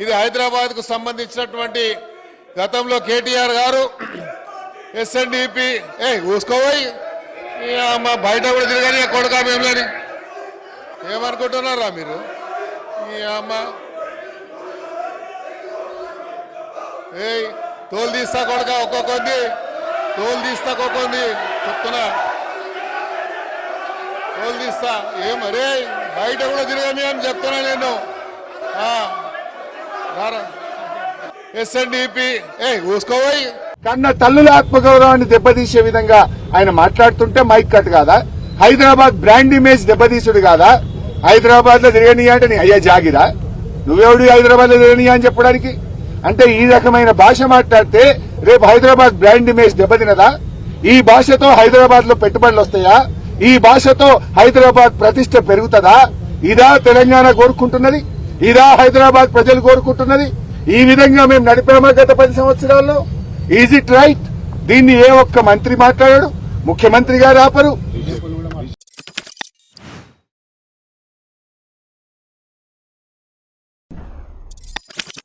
ఇది హైదరాబాద్ కు సంబంధించినటువంటి గతంలో కేటీఆర్ గారు ఎస్ఎన్డిపి ఊసుకోపోయి మా బయట కూడా తిరగని కొడుకా మేములని ఏమనుకుంటున్నారా మీరు? ఈ అమ్మ తోలు తీస్తా కొడుక ఒక్కొక్కంది తోలు తీస్తా ఒక్కొక్కంది చెప్తున్నా తోలు తీస్తా ఏమరే బయట కూడా తిరగని అని చెప్తున్నా నేను. ఎస్ఎన్డిపి ఊసుకోపోయి కన్న తల్లుల ఆత్మగౌరవాన్ని దెబ్బతీసే విధంగా ఆయన మాట్లాడుతుంటే మైక్ కట్ కాదా? హైదరాబాద్ బ్రాండ్ ఇమేజ్ దెబ్బతీసుడు కాదా? హైదరాబాద్ లో తిరగనియా అంటే నీ అయ్యా జాగిరా? నువ్వెవడు హైదరాబాద్ లో తిరగనియా అని చెప్పడానికి? అంటే ఈ రకమైన భాష మాట్లాడితే రేపు హైదరాబాద్ బ్రాండ్ ఇమేజ్ దెబ్బతినదా? ఈ భాషతో హైదరాబాద్ లో పెట్టుబడులు వస్తాయా? ఈ భాషతో హైదరాబాద్ ప్రతిష్ట పెరుగుతుందా? ఇదా తెలంగాణ కోరుకుంటున్నది? ఇదా హైదరాబాద్ ప్రజలు కోరుకుంటున్నది? ఈ విధంగా మేము నడిపామా గత 10 సంవత్సరాల్లో? Is it right? దీన్ని ఏ ఒక్క మంత్రి మాట్లాడాడు? ముఖ్యమంత్రి గారు ఆపరు,